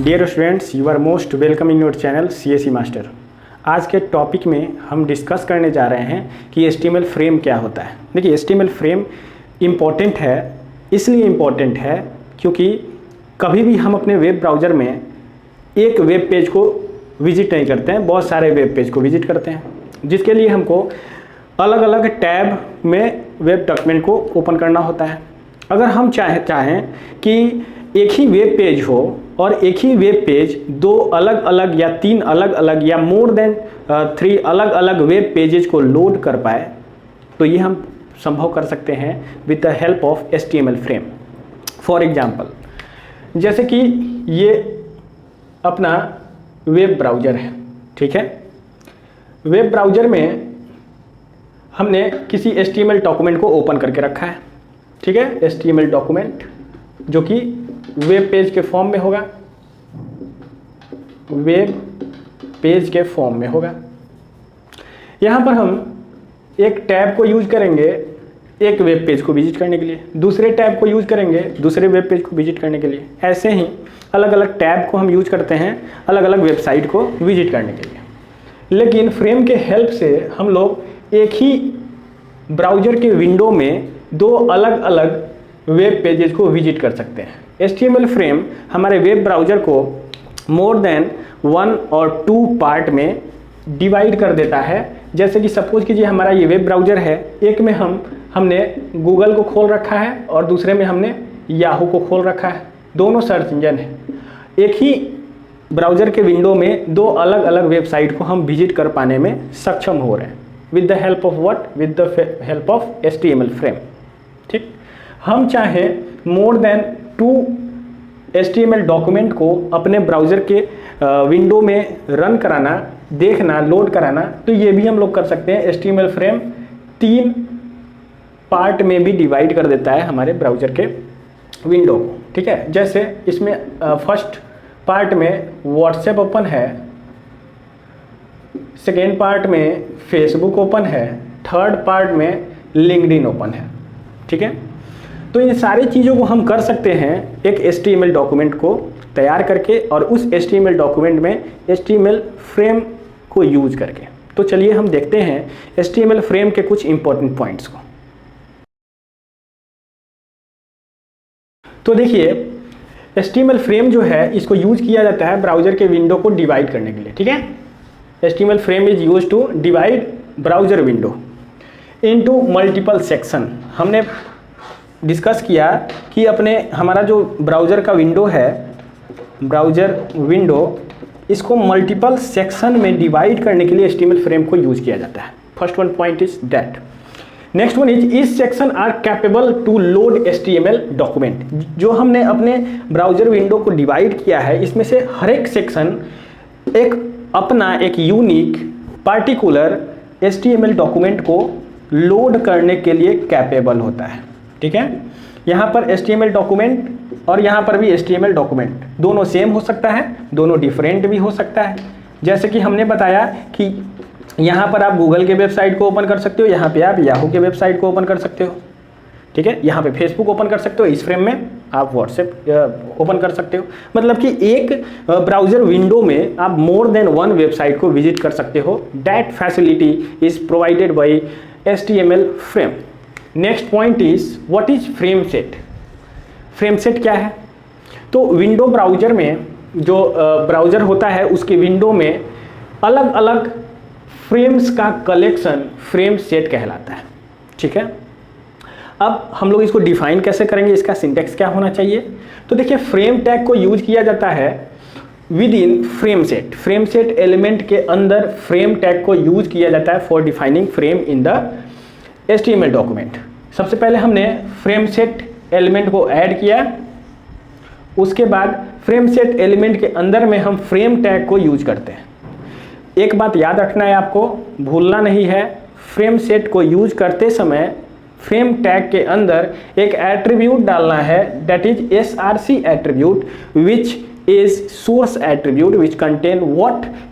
Dear students, you are most welcome in your channel CSE master. आज के topic में हम डिस्कस करने जा रहे हैं कि HTML फ्रेम क्या होता है। देखिए, HTML फ्रेम इम्पॉर्टेंट है, इसलिए इम्पॉर्टेंट है क्योंकि कभी भी हम अपने वेब ब्राउज़र में एक वेब पेज को विजिट नहीं करते हैं, बहुत सारे वेब पेज को विजिट करते हैं, जिसके लिए हमको अलग अलग टैब में वेब डॉक्यूमेंट को ओपन करना होता है। अगर हम चाहें कि एक ही वेब पेज हो और एक ही वेब पेज दो अलग अलग या तीन अलग अलग या मोर देन 3 अलग अलग वेब पेजेस को लोड कर पाए, तो ये हम संभव कर सकते हैं with the help of HTML frame. For example, जैसे कि ये अपना वेब ब्राउज़र है, ठीक है। वेब ब्राउज़र में हमने किसी HTML डॉक्यूमेंट को ओपन करके रखा है, ठीक है। HTML डॉक्यूमेंट जो कि वेब पेज के फॉर्म में होगा, वेब पेज के फॉर्म में होगा। यहाँ पर हम एक टैब को यूज करेंगे एक वेब पेज को विजिट करने के लिए, दूसरे टैब को यूज करेंगे दूसरे वेब पेज को विजिट करने के लिए। ऐसे ही अलग अलग टैब को हम यूज करते हैं अलग अलग वेबसाइट को विजिट करने के लिए। लेकिन फ्रेम के हेल्प से हम लोग एक ही ब्राउज़र के विंडो में दो अलग अलग वेब पेजेस को विजिट कर सकते हैं। HTML फ्रेम हमारे वेब ब्राउज़र को मोर देन 1 और 2 पार्ट में डिवाइड कर देता है। जैसे कि सपोज कीजिए हमारा ये वेब ब्राउज़र है, एक में हमने गूगल को खोल रखा है और दूसरे में हमने याहू को खोल रखा है, दोनों सर्च इंजन है। एक ही ब्राउज़र के विंडो में दो अलग अलग वेबसाइट को हम विजिट कर पाने में सक्षम हो रहे हैं with the help of what, with the help of HTML frame, ठीक। हम चाहें मोर देन 2 HTML डॉक्यूमेंट को अपने ब्राउज़र के विंडो में रन कराना, देखना, लोड कराना, तो ये भी हम लोग कर सकते हैं। HTML फ्रेम 3 पार्ट में भी डिवाइड कर देता है हमारे ब्राउज़र के विंडो को, ठीक है। जैसे इसमें फर्स्ट पार्ट में व्हाट्सएप ओपन है, सेकेंड पार्ट में फेसबुक ओपन है, थर्ड पार्ट में लिंक्डइन ओपन है, ठीक है। तो इन सारी चीज़ों को हम कर सकते हैं एक HTML डॉक्यूमेंट को तैयार करके और उस HTML डॉक्यूमेंट में HTML फ्रेम को यूज करके। तो चलिए हम देखते हैं HTML फ्रेम के कुछ इंपॉर्टेंट पॉइंट्स को। तो देखिए, HTML फ्रेम जो है इसको यूज किया जाता है ब्राउज़र के विंडो को डिवाइड करने के लिए, ठीक है। HTML frame is use to divide browser window into multiple section. हमने डिस्कस किया कि हमारा जो ब्राउज़र का विंडो है, ब्राउज़र विंडो, इसको मल्टीपल सेक्शन में डिवाइड करने के लिए HTML फ्रेम को यूज किया जाता है। First one point is that. Next one is इस section are capable to load HTML document. जो हमने अपने ब्राउज़र विंडो को डिवाइड किया है, इसमें से हर एक सेक्शन एक यूनिक पार्टिकुलर HTML डॉक्यूमेंट को लोड करने के लिए कैपेबल होता है, ठीक है। यहाँ पर HTML डॉक्यूमेंट और यहाँ पर भी HTML डॉक्यूमेंट दोनों सेम हो सकता है, दोनों डिफरेंट भी हो सकता है। जैसे कि हमने बताया कि यहाँ पर आप गूगल के वेबसाइट को ओपन कर सकते हो, यहाँ पे आप याहू के वेबसाइट को ओपन कर सकते हो, ठीक है। यहाँ पे फेसबुक ओपन कर सकते हो, इस फ्रेम में आप व्हाट्सएप ओपन कर सकते हो। मतलब कि एक ब्राउज़र विंडो में आप मोर देन 1 वेबसाइट को विजिट कर सकते हो। That facility is provided by HTML frame. Next point is what is frame set. Frame set क्या है? तो विंडो ब्राउज़र में जो ब्राउज़र होता है उसके विंडो में अलग अलग फ्रेम्स का कलेक्शन फ्रेम सेट कहलाता है, ठीक है। अब हम लोग इसको डिफाइन कैसे करेंगे, इसका सिंटेक्स क्या होना चाहिए? तो देखिए, फ्रेम टैग को यूज किया जाता है with in frame set. Frame set element के अंदर फ्रेम टैग को यूज किया जाता है for defining frame in the HTML document. सबसे पहले हमने फ्रेम सेट एलिमेंट को ऐड किया, उसके बाद फ्रेम सेट एलिमेंट के अंदर में हम फ्रेम टैग को यूज करते हैं। एक बात याद रखना है, आपको भूलना नहीं है, फ्रेम सेट को यूज करते समय फ्रेम टैग के अंदर एक एट्रीब्यूट डालना है, that is SRC attribute, which is source attribute,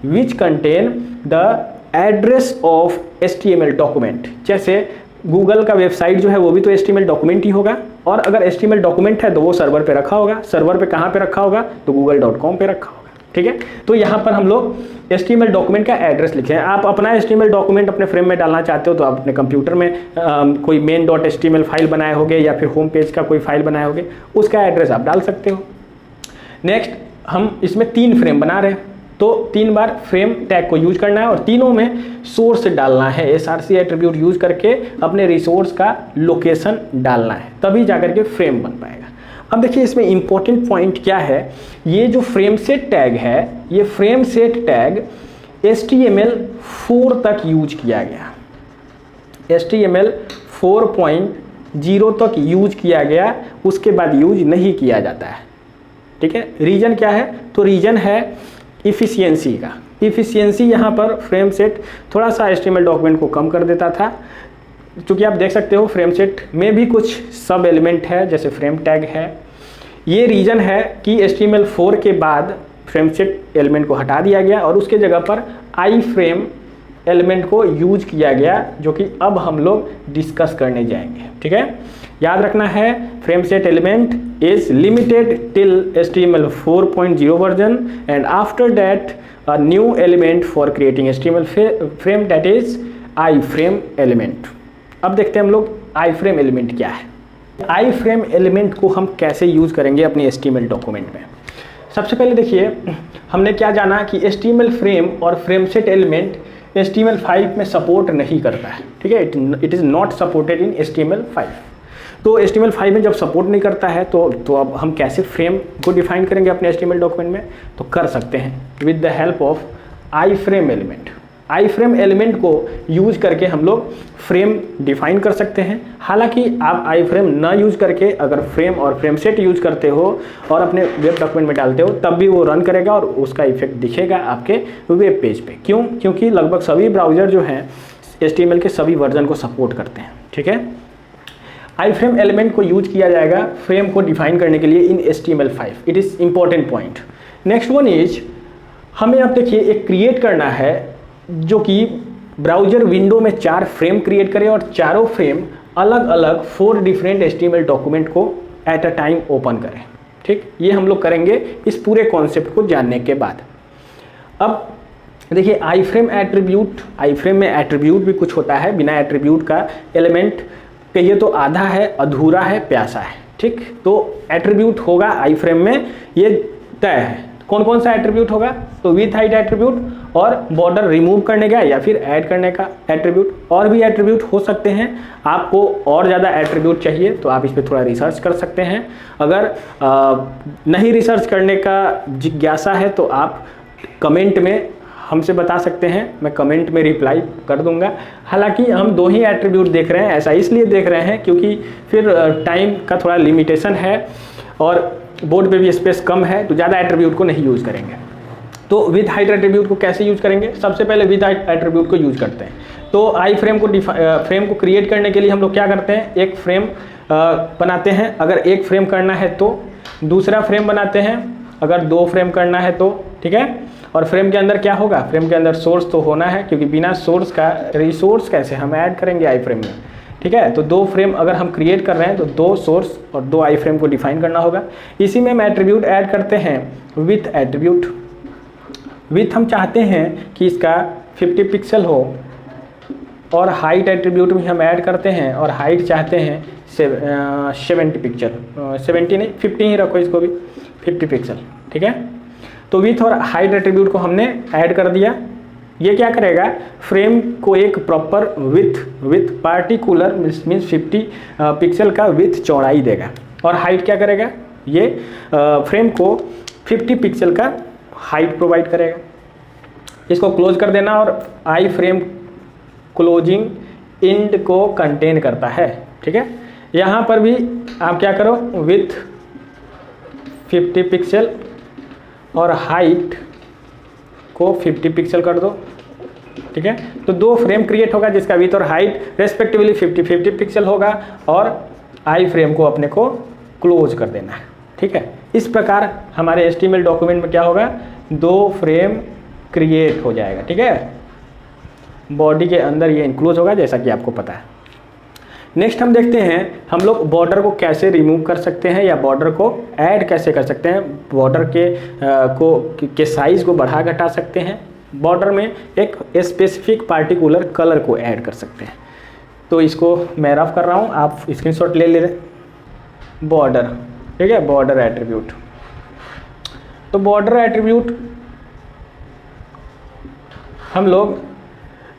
which contain the address of HTML document. जैसे गूगल का वेबसाइट जो है वो भी तो HTML डॉक्यूमेंट ही होगा, और अगर HTML डॉक्यूमेंट है तो वो सर्वर पे रखा होगा। सर्वर पे कहाँ पे रखा होगा? तो google.com पे रखा होगा। ठीक है, तो यहाँ पर हम लोग HTML डॉक्यूमेंट का एड्रेस लिखे हैं। आप अपना HTML डॉक्यूमेंट अपने फ्रेम में डालना चाहते हो तो आप अपने कंप्यूटर में कोई main.html फाइल बनाए होगे या फिर होम पेज का कोई फाइल बनाए होगे, उसका एड्रेस आप डाल सकते हो। नेक्स्ट, हम इसमें 3 फ्रेम बना रहे हैं, तो 3 बार फ्रेम टैग को यूज करना है और तीनों में सोर्स डालना है। src एट्रीब्यूट यूज करके अपने रिसोर्स का लोकेशन डालना है, तभी जाकर के फ्रेम बन पाएगा। अब देखिए इसमें इंपॉर्टेंट पॉइंट क्या है, ये जो फ्रेम सेट टैग है, ये फ्रेम सेट टैग HTML4 तक यूज किया गया, HTML 4.0 तक यूज किया गया, उसके बाद यूज नहीं किया जाता है। ठीक है, रीजन क्या है? तो रीजन है इफिशियंसी का। इफिशियंसी यहाँ पर फ्रेम सेट थोड़ा सा HTML डॉक्यूमेंट को कम कर देता था, क्योंकि आप देख सकते हो फ्रेम सेट में भी कुछ सब एलिमेंट है, जैसे फ्रेम टैग है। ये रीजन है कि HTML4 के बाद फ्रेम सेट एलिमेंट को हटा दिया गया और उसके जगह पर आई फ्रेम एलिमेंट को यूज किया गया, जो कि अब हम लोग डिस्कस करने जाएंगे। ठीक है, याद रखना है, frame set element is limited till HTML 4.0 version and after that a new element for creating HTML frame, that is I frame element. अब देखते हैं हम लोग आई फ्रेम एलिमेंट क्या है। आई फ्रेम एलिमेंट को हम कैसे यूज करेंगे अपने HTML डॉक्यूमेंट में। सबसे पहले देखिए, हमने क्या जाना कि HTML फ्रेम और फ्रेम सेट एलिमेंट HTML5 में सपोर्ट नहीं करता है। ठीक है, it is not supported in HTML5। तो HTML5 में जब सपोर्ट नहीं करता है तो अब हम कैसे फ्रेम को डिफाइन करेंगे अपने HTML डॉक्यूमेंट में? तो कर सकते हैं with the help of I frame element. I frame element को यूज करके हम लोग फ्रेम डिफाइन कर सकते हैं। हालांकि आप आई फ्रेम ना यूज करके अगर फ्रेम और फ्रेम सेट यूज करते हो और अपने वेब डॉक्यूमेंट में डालते हो, तब भी वो रन करेगा और उसका इफेक्ट दिखेगा आपके वेब पेज पे। क्यों? क्योंकि लगभग सभी ब्राउज़र जो हैं HTML के सभी वर्जन को सपोर्ट करते हैं। ठीक है, आई फ्रेम एलिमेंट को यूज किया जाएगा फ्रेम को डिफाइन करने के लिए इन HTML5। It is important point. Next one is, हमें अब देखिए एक क्रिएट करना है जो कि ब्राउज़र विंडो में 4 फ्रेम क्रिएट करे और चारों फ्रेम अलग अलग 4 डिफरेंट HTML डॉक्यूमेंट को एट अ टाइम ओपन करें। ठीक, ये हम लोग करेंगे इस पूरे कॉन्सेप्ट को जानने के बाद। अब देखिए आई फ्रेम एट्रीब्यूट, आई फ्रेम में एट्रीब्यूट भी कुछ होता है। बिना एट्रीब्यूट का एलिमेंट कहिए तो आधा है, अधूरा है, प्यासा है। ठीक, तो एट्रीब्यूट होगा आई फ्रेम में, ये तय है। कौन कौन सा एट्रीब्यूट होगा? तो विथ हाइट एट्रीब्यूट और बॉर्डर रिमूव करने का या फिर ऐड करने का एट्रीब्यूट। और भी एट्रीब्यूट हो सकते हैं। आपको और ज़्यादा एट्रीब्यूट चाहिए तो आप इस पर थोड़ा रिसर्च कर सकते हैं। अगर नहीं रिसर्च करने का जिज्ञासा है तो आप कमेंट में हमसे बता सकते हैं, मैं कमेंट में रिप्लाई कर दूंगा। हालांकि हम 2 ही एट्रीब्यूट देख रहे हैं, ऐसा इसलिए देख रहे हैं क्योंकि फिर टाइम का थोड़ा लिमिटेशन है और बोर्ड पे भी स्पेस कम है, तो ज़्यादा एट्रीब्यूट को नहीं यूज़ करेंगे। तो विद हाइट एट्रीब्यूट को कैसे यूज़ करेंगे? सबसे पहले विद हाइट एट्रीब्यूट को यूज़ करते हैं। तो आई फ्रेम को क्रिएट करने के लिए हम लोग क्या करते हैं, एक फ्रेम बनाते हैं। अगर एक फ्रेम करना है तो दूसरा फ्रेम बनाते हैं, अगर 2 फ्रेम करना है तो। ठीक है, और फ्रेम के अंदर क्या होगा? फ्रेम के अंदर सोर्स तो होना है, क्योंकि बिना सोर्स का रिसोर्स कैसे हम ऐड करेंगे आई फ्रेम में। ठीक है, तो 2 फ्रेम अगर हम क्रिएट कर रहे हैं तो 2 सोर्स और 2 आई फ्रेम को डिफाइन करना होगा। इसी में हम एट्रीब्यूट ऐड करते हैं विथ एट्रीब्यूट। विथ हम चाहते हैं कि इसका 50 पिक्सल हो और हाइट एट्रीब्यूट भी हम ऐड करते हैं और हाइट चाहते हैं 70 पिक्सल, 70 नहीं 50 ही रखो इसको भी, 50 पिक्सल। ठीक है, तो विथ और हाइट एट्रीब्यूट को हमने ऐड कर दिया। ये क्या करेगा? फ्रेम को एक proper with particular means 50 pixel का विथ चौड़ाई देगा। और हाइट क्या करेगा? ये फ्रेम को 50 पिक्सल का हाइट प्रोवाइड करेगा। इसको क्लोज कर देना। और आई फ्रेम क्लोजिंग इंड को कंटेन करता है। ठीक है, यहाँ पर भी आप क्या करो, विथ 50 पिक्सल और हाइट को 50 पिक्सल कर दो। ठीक है, तो 2 फ्रेम क्रिएट होगा जिसका विथ और हाइट रेस्पेक्टिवली 50 पिक्सल होगा और आई फ्रेम को अपने को क्लोज कर देना है। ठीक है, इस प्रकार हमारे HTML डॉक्यूमेंट में क्या होगा, 2 फ्रेम क्रिएट हो जाएगा। ठीक है, बॉडी के अंदर ये इंक्लोज होगा जैसा कि आपको पता है। नेक्स्ट हम देखते हैं हम लोग बॉर्डर को कैसे रिमूव कर सकते हैं या बॉर्डर को ऐड कैसे कर सकते हैं, बॉर्डर के साइज को बढ़ा घटा सकते हैं, बॉर्डर में एक स्पेसिफिक पार्टिकुलर कलर को ऐड कर सकते हैं। तो इसको मैं रफ कर रहा हूँ, आप स्क्रीनशॉट ले लें। बॉर्डर, ठीक है, बॉर्डर एट्रीब्यूट। तो बॉर्डर एट्रीब्यूट हम लोग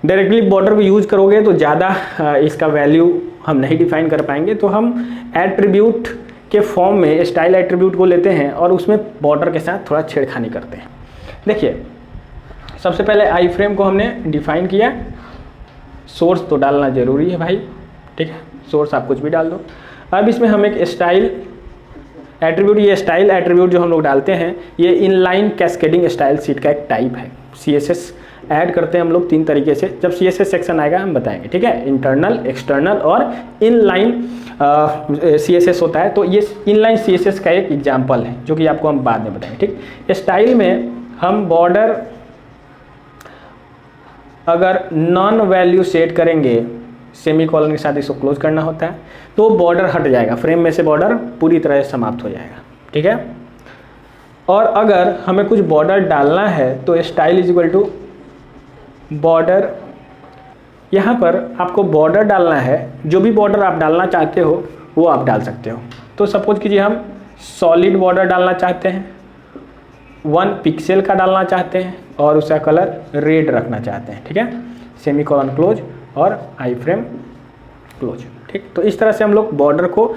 डायरेक्टली बॉर्डर को यूज करोगे तो ज़्यादा इसका वैल्यू हम नहीं डिफाइन कर पाएंगे, तो हम एट्रीब्यूट के फॉर्म में स्टाइल एट्रीब्यूट को लेते हैं और उसमें बॉर्डर के साथ थोड़ा छेड़खानी करते हैं। देखिए, सबसे पहले आई फ्रेम को हमने डिफाइन किया, सोर्स तो डालना ज़रूरी है भाई, ठीक है, सोर्स आप कुछ भी डाल दो। अब इसमें हम एक स्टाइल एट्रीब्यूट, ये स्टाइल एट्रीब्यूट जो हम लोग डालते हैं ये इनलाइन कैस्केडिंग स्टाइल शीट का एक टाइप है। CSS ऐड करते हैं हम लोग 3 तरीके से, जब CSS सेक्शन आएगा हम बताएंगे, ठीक है। इंटरनल, एक्सटर्नल और इनलाइन CSS होता है। तो ये इनलाइन CSS का एक एग्जाम्पल है जो कि आपको हम बाद में बताएंगे, ठीक। स्टाइल में हम बॉर्डर अगर नॉन वैल्यू सेट करेंगे, सेमीकोलन के साथ इसको क्लोज करना होता है, तो बॉर्डर हट जाएगा, फ्रेम में से बॉर्डर पूरी तरह से समाप्त हो जाएगा, ठीक है। और अगर हमें कुछ बॉर्डर डालना है तो style is equal to border, यहाँ पर आपको बॉर्डर डालना है, जो भी बॉर्डर आप डालना चाहते हो वो आप डाल सकते हो। तो सपोज कीजिए हम सॉलिड बॉर्डर डालना चाहते हैं, 1 पिक्सल का डालना चाहते हैं और उसका कलर रेड रखना चाहते हैं, ठीक है। सेमीकोलन क्लोज और आई फ्रेम क्लोज, ठीक। तो इस तरह से हम लोग बॉर्डर को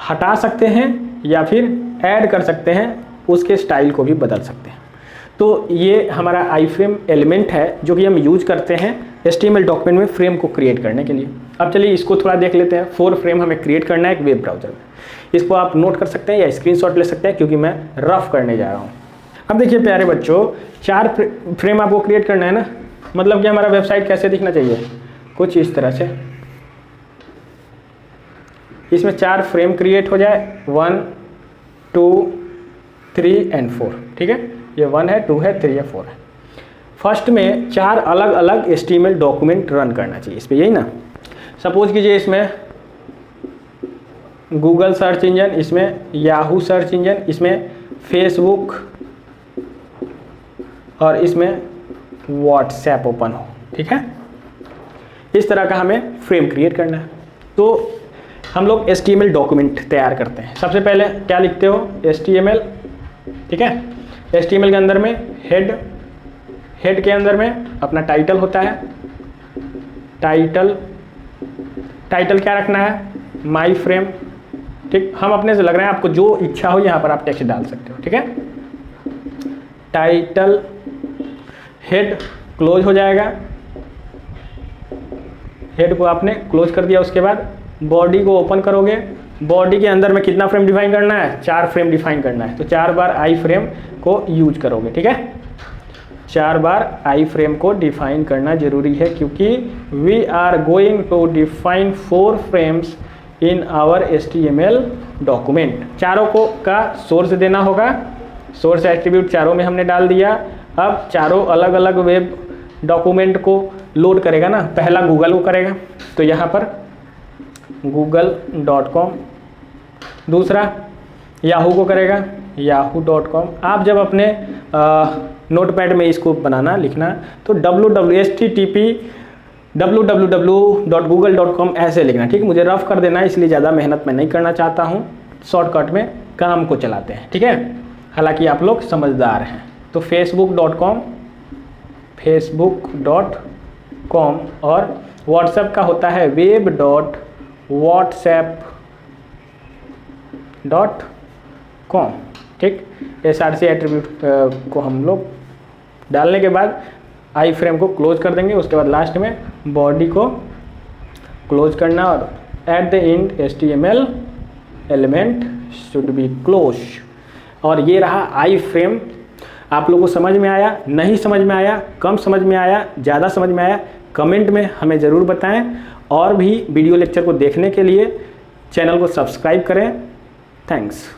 हटा सकते हैं या फिर ऐड कर सकते हैं, उसके स्टाइल को भी बदल सकते हैं। तो ये हमारा आई फ्रेम एलिमेंट है जो कि हम यूज करते हैं HTML डॉक्यूमेंट में फ्रेम को क्रिएट करने के लिए। अब चलिए इसको थोड़ा देख लेते हैं। 4 फ्रेम हमें क्रिएट करना है एक वेब ब्राउज़र में। इसको आप नोट कर सकते हैं या स्क्रीनशॉट ले सकते हैं क्योंकि मैं रफ करने जा रहा हूँ। अब देखिए प्यारे बच्चों, 4 फ्रेम आपको क्रिएट करना है ना, मतलब कि हमारा वेबसाइट कैसे दिखना चाहिए, कुछ इस तरह से। इसमें 4 फ्रेम क्रिएट हो जाए, 1 2 3 एंड 4, ठीक है। ये 1 है, 2 है, 3 है, 4 है। फर्स्ट में 4 अलग अलग HTML डॉक्यूमेंट रन करना चाहिए इस पर, यही ना। सपोज कीजिए इसमें गूगल सर्च इंजन, इसमें याहू सर्च इंजन, इसमें फेसबुक और इसमें व्हाट्सएप ओपन हो, ठीक है। इस तरह का हमें फ्रेम क्रिएट करना है। तो हम लोग HTML डॉक्यूमेंट तैयार करते हैं। सबसे पहले क्या लिखते हो, HTML, ठीक है। HTML के अंदर में हेड के अंदर में अपना टाइटल होता है, टाइटल क्या रखना है, माई फ्रेम, ठीक। हम अपने से लग रहे हैं, आपको जो इच्छा हो यहाँ पर आप टेक्स्ट डाल सकते हो, ठीक है। टाइटल हेड क्लोज हो जाएगा, हेड को आपने क्लोज कर दिया। उसके बाद बॉडी को ओपन करोगे, बॉडी के अंदर में कितना फ्रेम डिफाइन करना है, 4 फ्रेम डिफाइन करना है। तो 4 बार आई फ्रेम को यूज करोगे, ठीक है। 4 बार आई फ्रेम को डिफाइन करना जरूरी है क्योंकि we are going to define 4 frames in our HTML document. चारों को का सोर्स देना होगा, सोर्स एट्रीब्यूट चारों में हमने डाल दिया। अब चारों अलग अलग वेब डॉक्यूमेंट को लोड करेगा ना, पहला गूगल को करेगा, तो यहाँ पर google.com, दूसरा याहू को करेगा yahoo.com। आप जब अपने नोटपैड में इसको बनाना लिखना तो www.google.com ऐसे लिखना, ठीक। मुझे रफ कर देना, इसलिए ज़्यादा मेहनत मैं नहीं करना चाहता हूँ, शॉर्टकट में काम को चलाते हैं, ठीक है। हालांकि आप लोग समझदार हैं। तो facebook.com और व्हाट्सएप का होता है web.whatsapp.com, ठीक। SRC एट्रीब्यूट को हम लोग डालने के बाद आई फ्रेम को क्लोज कर देंगे। उसके बाद लास्ट में बॉडी को क्लोज करना और at the end HTML element should be close. और ये रहा आई फ्रेम। आप लोगों को समझ में आया, नहीं समझ में आया, कम समझ में आया, ज़्यादा समझ में आया, कमेंट में हमें ज़रूर बताएं। और भी वीडियो लेक्चर को देखने के लिए चैनल को सब्सक्राइब करें। थैंक्स।